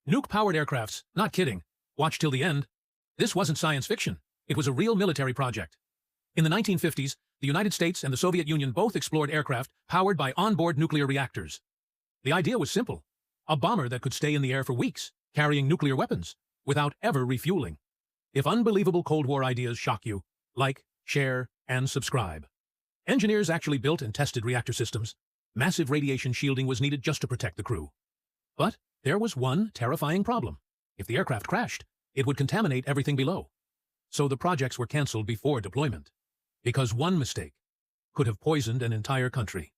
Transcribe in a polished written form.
Nuke-powered aircrafts, not kidding. Watch till the end. This wasn't science fiction. It was a real military project. In the 1950s, the United States and the Soviet Union both explored aircraft powered by onboard nuclear reactors. The idea was simple. A bomber that could stay in the air for weeks, carrying nuclear weapons, without ever refueling. If unbelievable Cold War ideas shock you, like, share, and subscribe. Engineers actually built and tested reactor systems. Massive radiation shielding was needed just to protect the crew. But there was one terrifying problem. If the aircraft crashed, it would contaminate everything below. So the projects were canceled before deployment. Because one mistake could have poisoned an entire country.